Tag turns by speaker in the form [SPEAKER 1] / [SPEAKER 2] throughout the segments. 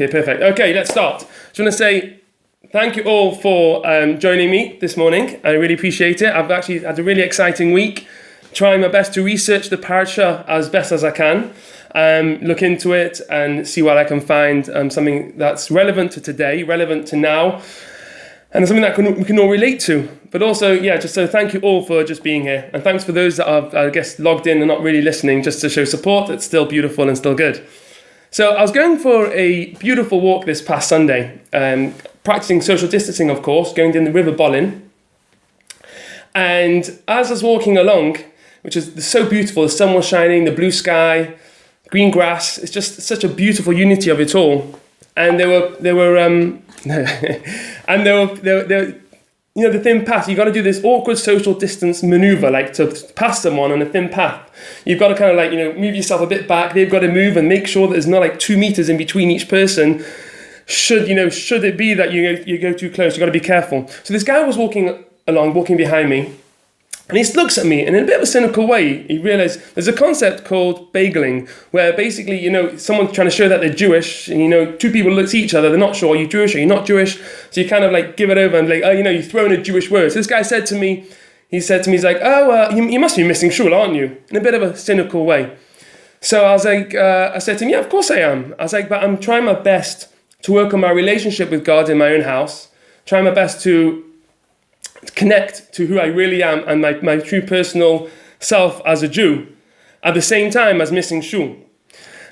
[SPEAKER 1] Okay, perfect. Okay, let's start. Just want to say thank you all for joining me this morning. I really appreciate it. I've actually had a really exciting week, trying my best to research the Parsha as best as I can, look into it and see what I can find, something that's relevant to today, relevant to now, and something that we can all relate to. But also, just so thank you all for just being here. And thanks for those that are, I guess, logged in and not really listening, just to show support. It's still beautiful and still good. So I was going for a beautiful walk this past Sunday, practicing social distancing, of course, going down the River Bollin. And as I was walking along, which is so beautiful, the sun was shining, the blue sky, green grass, it's just such a beautiful unity of it all. And there were the thin path. You've got to do this awkward social distance maneuver, like to pass someone on a thin path. You've got to kind of move yourself a bit back. They've got to move and make sure that there's not 2 meters in between each person. Should it be that you go too close, you've got to be careful. So this guy was walking behind me, and he looks at me, and in a bit of a cynical way, he realized there's a concept called bageling, where basically, someone's trying to show that they're Jewish, and, 2 people look at each other, they're not sure, are you Jewish, are you not Jewish? So you kind of give it over and you throw in a Jewish word. So this guy said to me, he's like, you must be missing Shule, aren't you? In a bit of a cynical way. So I was like, I said to him, yeah, of course I am. I was like, but I'm trying my best to work on my relationship with God in my own house, trying my best to connect to who I really am and my true personal self as a Jew, at the same time as missing Shul.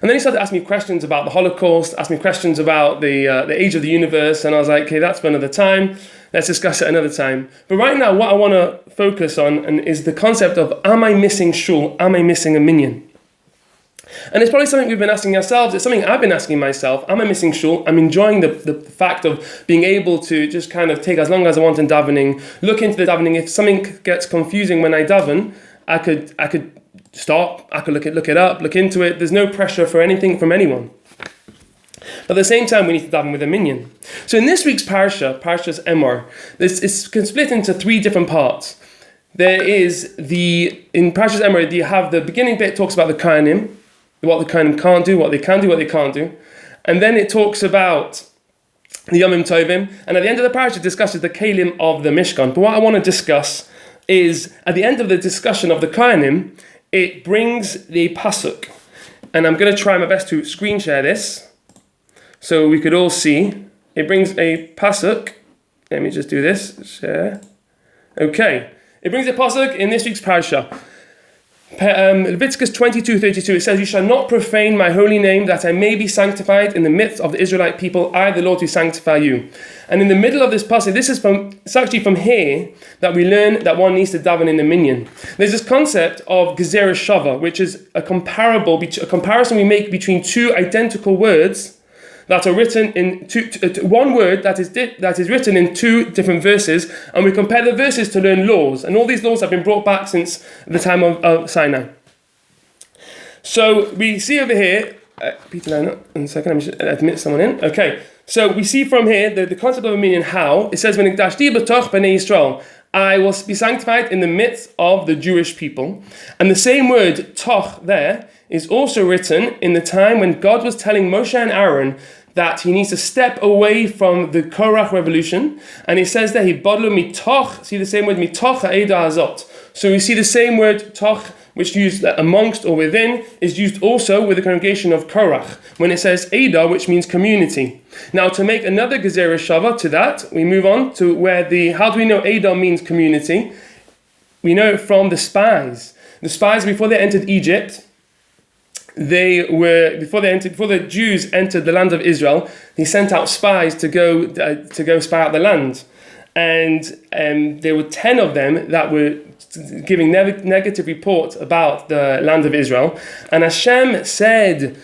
[SPEAKER 1] And then he started asking me questions about the Holocaust, asked me questions about the age of the universe, and I was like, okay, that's for another time. Let's discuss it another time. But right now, what I want to focus on is the concept of, am I missing Shul? Am I missing a minyan? And it's probably something we've been asking ourselves. It's something I've been asking myself. Am I missing Shul? I'm enjoying the fact of being able to just kind of take as long as I want in davening, look into the davening. If something gets confusing when I daven, I could stop. I could look it up, look into it. There's no pressure for anything from anyone. But at the same time, we need to daven with a minyan. So in this week's Parsha's Emor, it's split into 3 different parts. There is in Parsha's Emor, you have the beginning bit talks about the Kohanim, what the Kohanim can't do, what they can do, what they can't do. And then it talks about the Yomim Tovim. And at the end of the Parsha, it discusses the Kelim of the Mishkan. But what I want to discuss is, at the end of the discussion of the Kohanim, it brings the Pasuk. And I'm going to try my best to screen share this, so we could all see. It brings a Pasuk. Let me just do this. Share. Okay. It brings a Pasuk in this week's Parsha. Leviticus 22:32, it says, "You shall not profane my holy name, that I may be sanctified in the midst of the Israelite people. I, the Lord, who sanctify you." And in the middle of this passage, it's actually from here that we learn that one needs to daven in the minyan. There's this concept of gezerah shava, which is a comparison we make between 2 identical words that are written in one word that is written in 2 different verses, and we compare the verses to learn laws. And all these laws have been brought back since the time of Sinai. So we see over here, Peter, line up in a second, let me just admit someone in. Okay, so we see from here the concept of a minyan, how it says, "V'nigdashti b'toch b'nei Yisrael," I will be sanctified in the midst of the Jewish people. And the same word toch there is also written in the time when God was telling Moshe and Aaron that he needs to step away from the Korach revolution. And he says there, he bodlu mitoch, see the same word, mitoch ha'eda hazot. So we see the same word, toch, which used amongst or within, is used also with the congregation of Korach, when it says Eda, which means community. Now, to make another gezerah shava to that, we move on to how do we know Eda means community? We know it from the spies. The spies, before they entered Egypt, before the Jews entered the land of Israel, he sent out spies to go spy out the land, and there were 10 of them that were giving negative report about the land of Israel. And Hashem said,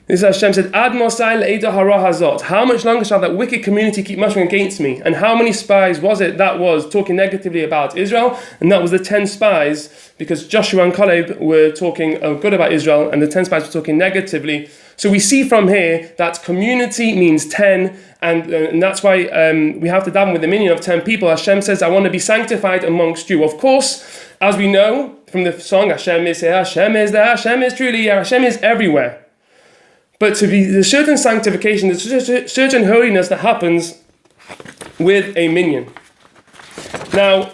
[SPEAKER 1] Ad mosai le'eda hara hazot. How much longer shall that wicked community keep muttering against me? And how many spies was it that was talking negatively about Israel? And that was the 10 spies, because Joshua and Caleb were talking good about Israel, and the 10 spies were talking negatively. So we see from here that community means 10, and that's why we have to daven with the minyan of 10 people. Hashem says, I want to be sanctified amongst you. Of course, as we know from the song, Hashem is here, Hashem is there, Hashem is truly here, Hashem is everywhere. But to be there's certain sanctification, there's certain holiness that happens with a minyan. Now,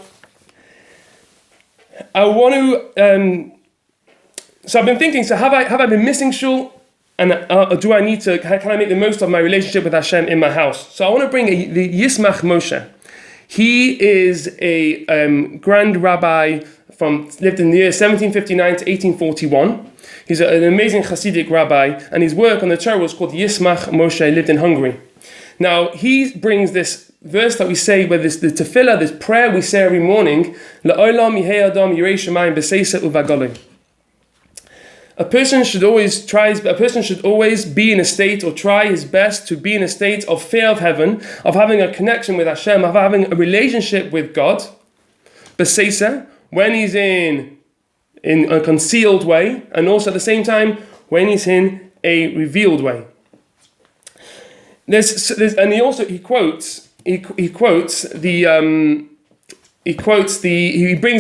[SPEAKER 1] I want to. So I've been thinking. So have I been missing shul, and do I need to? Can I make the most of my relationship with Hashem in my house? So I want to bring the Yismach Moshe. He is a grand rabbi lived in the year 1759 to 1841. He's an amazing Hasidic rabbi, and his work on the Torah was called Yismach Moshe. Lived in Hungary. Now he brings this verse that we say, where the tefillah, this prayer we say every morning, La'olam yihei adam yirei shamayim b'seisa uvagolei. A person should always be in a state, or try his best to be in a state of fear of heaven, of having a connection with Hashem, of having a relationship with God. B'seisa, when he's in a concealed way, and also at the same time when he's in a revealed way. And he quotes he brings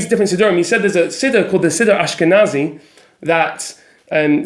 [SPEAKER 1] different siddurim. He said there's a siddur called the Siddur Ashkenazi that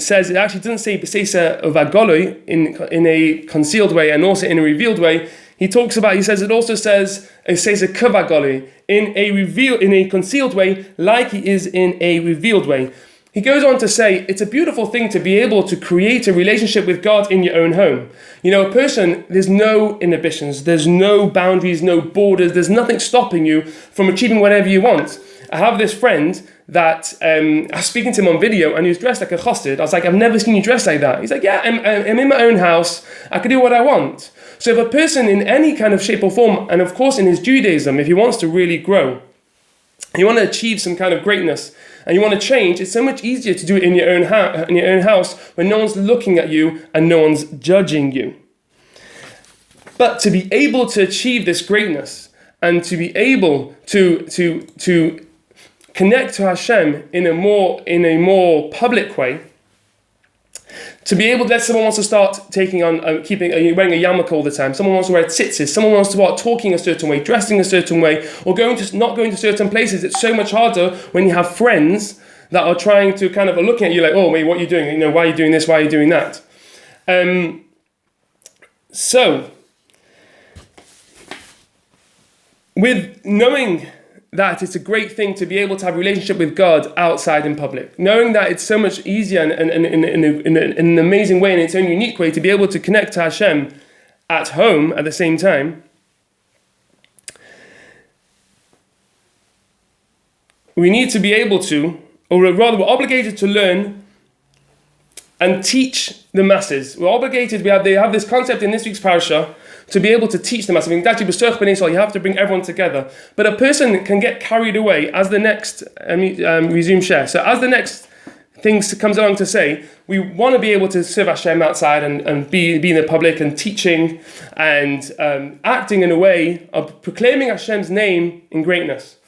[SPEAKER 1] says it actually doesn't say b'seisa uvagolei in a concealed way and also in a revealed way. He says it also says b'seisa kavagolei in a concealed way, like he is in a revealed way. He goes on to say, it's a beautiful thing to be able to create a relationship with God in your own home. A person, there's no inhibitions, there's no boundaries, no borders, there's nothing stopping you from achieving whatever you want. I have this friend that I was speaking to him on video, and he was dressed like a chassid. I was like, I've never seen you dressed like that. He's like, yeah, I'm in my own house, I can do what I want. So if a person in any kind of shape or form, and of course in his Judaism, if he wants to really grow, you want to achieve some kind of greatness, and you want to change, it's so much easier to do it in your own house when no one's looking at you and no one's judging you. But to be able to achieve this greatness and to be able to connect to Hashem in a more public way, to be able to, someone wants to start taking on, wearing a yarmulke all the time. Someone wants to wear tzitzis. Someone wants to start talking a certain way, dressing a certain way, or not going to certain places. It's so much harder when you have friends that are trying to kind of looking at you like, oh, wait, what are you doing? Why are you doing this? Why are you doing that? So, with knowing that it's a great thing to be able to have a relationship with God outside in public. Knowing that it's so much easier and in an amazing way, in its own unique way, to be able to connect to Hashem at home at the same time. We need to be able to, or rather we're obligated to learn and teach the masses. We're obligated, they have this concept in this week's Parsha, to be able to teach the masses. You have to bring everyone together. But a person can get carried away, as the next resume share. So as the next thing comes along to say, we want to be able to serve Hashem outside and be in the public and teaching and acting in a way of proclaiming Hashem's name in greatness.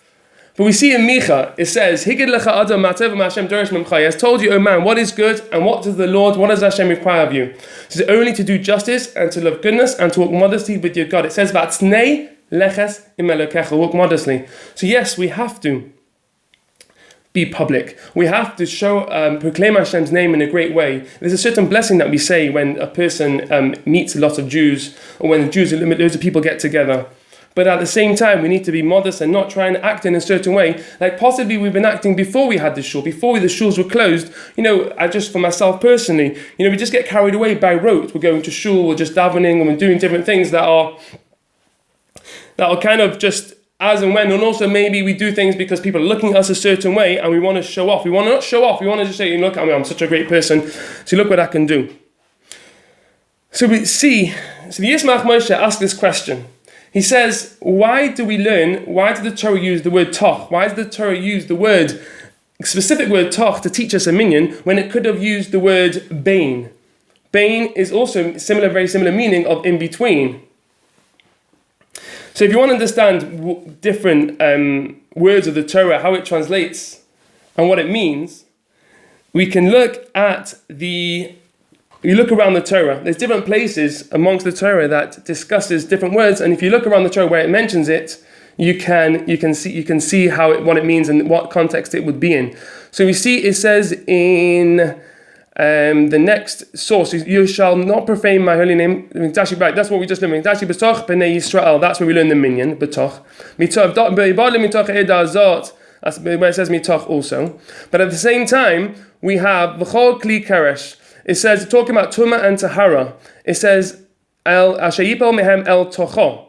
[SPEAKER 1] But we see in Micha, it says, Higid lecha adam ma'atev ma'Hashem dorish memcha. He has told you, O man, what is good and what does Hashem require of you? It is only to do justice and to love goodness and to walk modestly with your God. It says, V'atznei leches im Elokecha, walk modestly. So yes, we have to be public. We have to proclaim Hashem's name in a great way. There's a certain blessing that we say when a person meets a lot of Jews, or when loads of people get together. But at the same time, we need to be modest and not try and act in a certain way, like possibly we've been acting before we had the shul, before the shuls were closed. I just, for myself personally, we just get carried away by rote. We're going to shul, we're just davening, and we're doing different things that are kind of just as and when. And also maybe we do things because people are looking at us a certain way, and we want to show off. We want to not show off. We want to just say, look, I'm such a great person. So look what I can do. So the Yismach Moshe asked this question. He says, why did the Torah use the word toch? Why did the Torah use the specific word toch to teach us a minyan when it could have used the word bain? Bain is also very similar meaning of in between. So if you want to understand different words of the Torah, how it translates and what it means, we can look at you look around the Torah, there's different places amongst the Torah that discusses different words, and if you look around the Torah where it mentions it, you can see what it means and what context it would be in. So we see it says in The next source is, you shall not profane my holy name. It's actually right, that's what we just learned. It's actually b'toch b'nei Yisrael. That's where we learn the minyan, b'toch. That's where it says mitoch also. But at the same time, we have v'chol kli keresh. It says, talking about tuma and tahara, it says, el ashayipel mehem el tocho.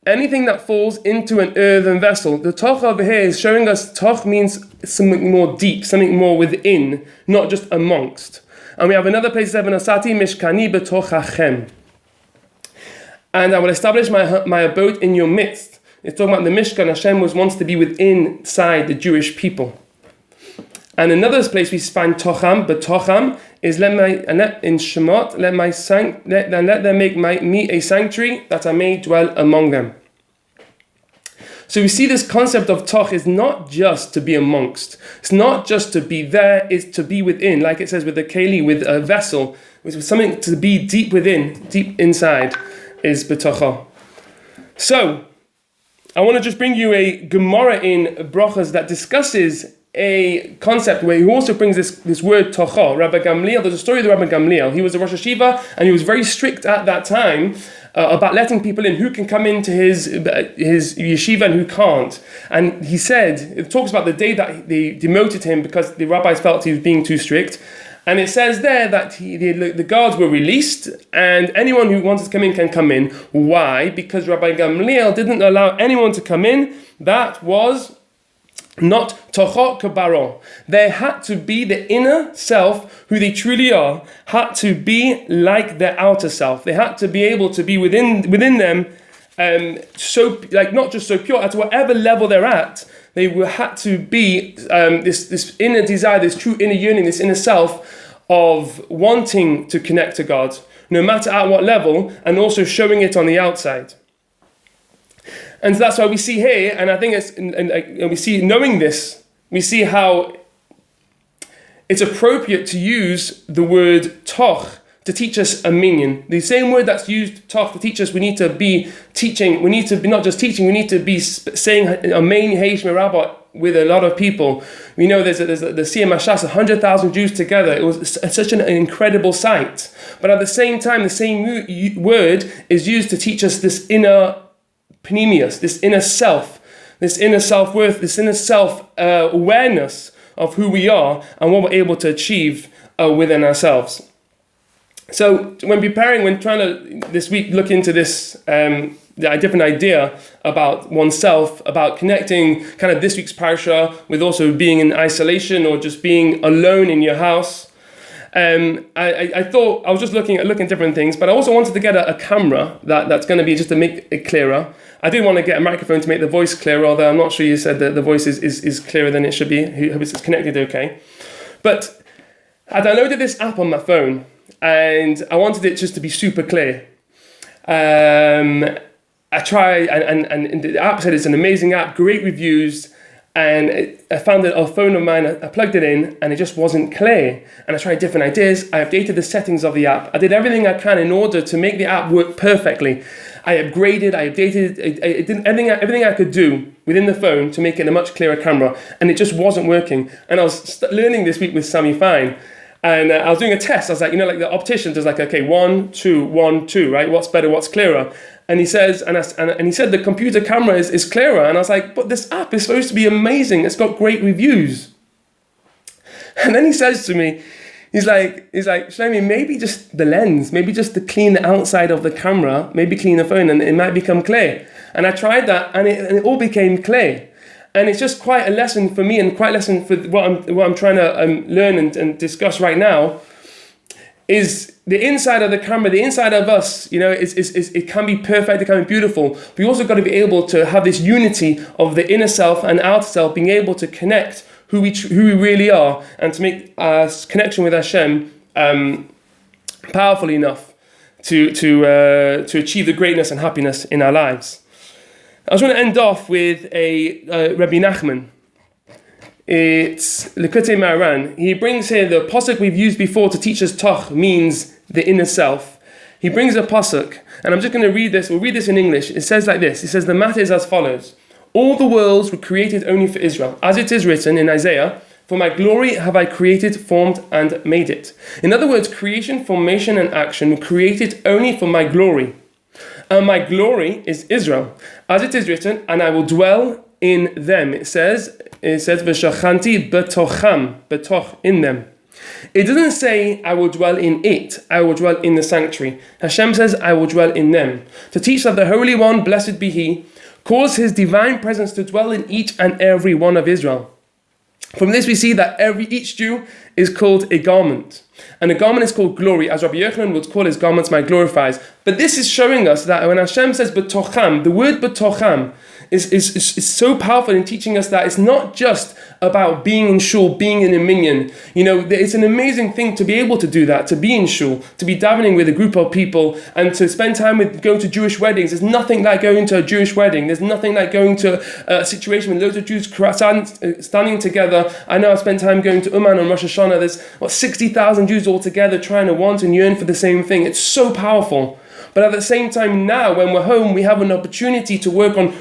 [SPEAKER 1] Anything that falls into an earthen vessel. The toch over here is showing us toch means something more deep, something more within, not just amongst. And we have another place, Asati mishkani betochachem. And I will establish my abode in your midst. It's talking about the Mishkan. Hashem wants to be within, inside the Jewish people. And another place we find tocham, betocham, is in Shemot, let them make me a sanctuary that I may dwell among them. So we see this concept of toch is not just to be amongst. It's not just to be there, it's to be within. Like it says with the keli, with a vessel, with something to be deep within, deep inside, is betocha. So, I want to just bring you a Gemara in Brachas that discusses a concept where he also brings this word tocha. Rabbi Gamliel, there's a story of the Rabbi Gamliel. He was a Rosh Hashiva and he was very strict at that time about letting people in, who can come into his yeshiva and who can't. And he said, it talks about the day that they demoted him because the rabbis felt he was being too strict. And it says there that the guards were released and anyone who wanted to come in can come in. Why? Because Rabbi Gamliel didn't allow anyone to come in. That was not tochot kabaro. They had to be the inner self, who they truly are, had to be like their outer self. They had to be able to be within them, so like not just so pure, at whatever level they're at. They had to be this inner desire, this true inner yearning, this inner self of wanting to connect to God, no matter at what level, and also showing it on the outside. And so that's why we see here, and I think we see, knowing this, we see how it's appropriate to use the word toch to teach us a minyan. The same word that's used, toch, to teach us we need to be teaching, we need to be not just teaching, we need to be saying Amen Yehi Rabbah with a lot of people. We know there's the Siyam Hashas, 100,000 Jews together. It was such an incredible sight. But at the same time, the same word is used to teach us this inner Pneumius, this inner self, this inner self-worth, this inner self-awareness of who we are and what we're able to achieve within ourselves. So when trying to this week look into this different idea about oneself, about connecting kind of this week's Parsha with also being in isolation or just being alone in your house, I thought I was just looking at different things, but I also wanted to get a camera that's going to be just to make it clearer. I did want to get a microphone to make the voice clearer, although I'm not sure you said that the voice is clearer than it should be. I hope it's connected okay. But I downloaded this app on my phone, and I wanted it just to be super clear. I tried, and the app said it's an amazing app, great reviews, and I found a phone of mine, I plugged it in, and it just wasn't clear. And I tried different ideas, I updated the settings of the app, I did everything I can in order to make the app work perfectly. I upgraded, I updated, I did everything I could do within the phone to make it a much clearer camera, and it just wasn't working. And I was learning this week with Sammy Fine, and I was doing a test. I was like, like the optician does, like, okay, 1, 2, 1, 2, right? What's better? What's clearer? And he says, and he said the computer camera is clearer. And I was like, but this app is supposed to be amazing. It's got great reviews. And then he says to me, he's like, Shlomie, maybe just the lens, maybe just to clean the outside of the camera, maybe clean the phone, and it might become clear. And I tried that, and it all became clear. And it's just quite a lesson for me, and quite a lesson for what I'm trying to learn and discuss right now. Is the inside of the camera, the inside of us, it can be perfect, it can be beautiful. But you also got to be able to have this unity of the inner self and outer self, being able to connect who we really are, and to make our connection with Hashem powerful enough to achieve the greatness and happiness in our lives. I was going to end off with a Rabbi Nachman. It's Likutei Maran. He brings here the pasuk we've used before to teach us toch means the inner self. He brings a pasuk, and I'm just going to read this. We'll read this in English. It says like this. It says, the matter is as follows. All the worlds were created only for Israel. As it is written in Isaiah, For my glory have I created, formed, and made it. In other words, creation, formation, and action were created only for my glory. And my glory is Israel. As it is written, and I will dwell in them. It says, V'shachanti betocham, betoch, in them. It doesn't say, I will dwell in it, I will dwell in the sanctuary. Hashem says, I will dwell in them. To teach that the Holy One, blessed be He, caused His divine presence to dwell in each and every one of Israel. From this we see that each Jew is called a garment. And a garment is called glory, as Rabbi Yochanan would call his garments my glorifies. But this is showing us that when Hashem says betocham, the word betocham is so powerful in teaching us that it's not just about being in shul, being in a minyan. You know, it's an amazing thing to be able to do that, to be in shul, to be davening with a group of people, and to spend time going to Jewish weddings. There's nothing like going to a Jewish wedding. There's nothing like going to a situation with loads of Jews standing together. I know I've spent time going to Uman on Rosh Hashanah. There's 60,000 Jews all together trying to want and yearn for the same thing. It's so powerful. But at the same time now, when we're home, we have an opportunity to work on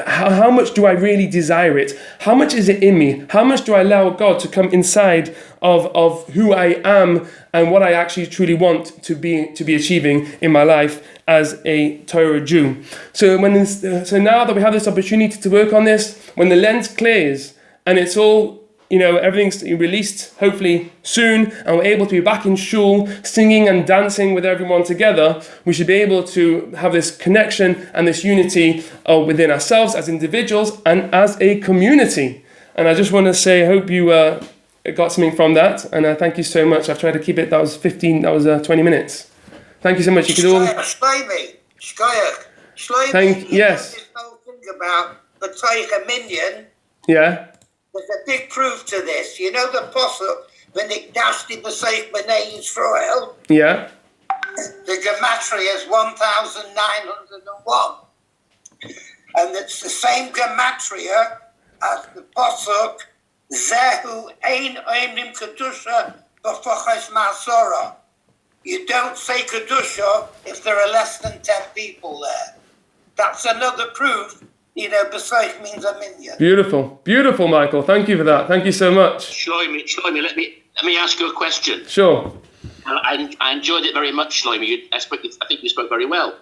[SPEAKER 1] how much do I really desire it? How much is it in me? How much do I allow God to come inside of who I am and what I actually truly want to be achieving in my life as a Torah Jew? So now that we have this opportunity to work on this, when the lens clears and it's all, everything's released hopefully soon, and we're able to be back in shul singing and dancing with everyone together, we should be able to have this connection and this unity within ourselves as individuals and as a community. And I just want to say, I hope you got something from that, and thank you so much. I've tried to keep it, that was 20 minutes. Thank you so much. You could all...
[SPEAKER 2] Shlomie,
[SPEAKER 1] yes.
[SPEAKER 2] This whole thing about the Teicha Minyan.
[SPEAKER 1] Yeah.
[SPEAKER 2] There's a big proof to this. You know the Parsha, when it dashed in the Seif B'nai Yisrael?
[SPEAKER 1] Yeah.
[SPEAKER 2] The gematria is 1,901. And it's the same gematria as the Pasuk, Zehu Ein Oimrim Kedusha B'Foches Ma'asora. You don't say Kedusha if there are less than 10 people there. That's another proof. B'Seif means a minyan.
[SPEAKER 1] Beautiful, Michael. Thank you for that. Thank you so much.
[SPEAKER 3] Shlomie, let me ask you a question.
[SPEAKER 1] Sure.
[SPEAKER 3] I enjoyed it very much, Shlomie. I think you spoke very well.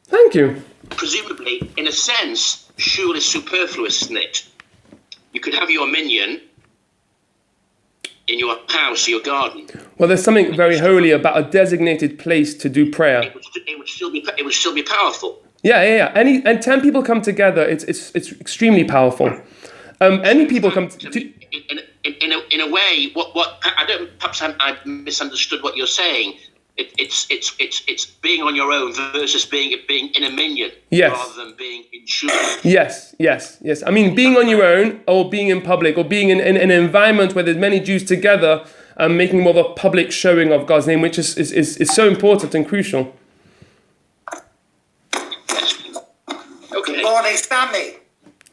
[SPEAKER 1] Thank you.
[SPEAKER 3] Presumably, in a sense, shul is superfluous, isn't it? You could have your minyan in your house or your garden.
[SPEAKER 1] Well, there's something very holy about a designated place to do prayer.
[SPEAKER 3] It would still be powerful.
[SPEAKER 1] Yeah. And 10 people come together. It's extremely powerful. Any people come
[SPEAKER 3] in a way. What perhaps I misunderstood what you're saying. It's being on your own versus being in a minyan.
[SPEAKER 1] Yes.
[SPEAKER 3] Rather than being in shul.
[SPEAKER 1] Yes. I mean, being on your own or being in public or being in an environment where there's many Jews together and making more of a public showing of God's name, which is so important and crucial.
[SPEAKER 2] Good morning, Sammy.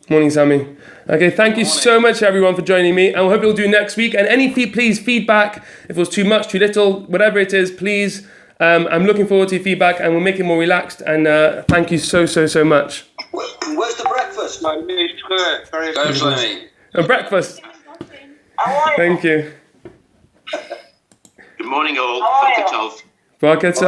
[SPEAKER 1] Morning, Sammy. Okay, thank you so much, everyone, for joining me. And I hope you'll do next week. And any feedback, if it was too much, too little, whatever it is, please. I'm looking forward to your feedback, and we'll make it more relaxed. And thank you so much.
[SPEAKER 4] Where's the breakfast?
[SPEAKER 5] Very good.
[SPEAKER 1] A breakfast.
[SPEAKER 4] How are you?
[SPEAKER 1] Thank you.
[SPEAKER 3] Good morning, all. Boker Tov.
[SPEAKER 1] Boker Tov.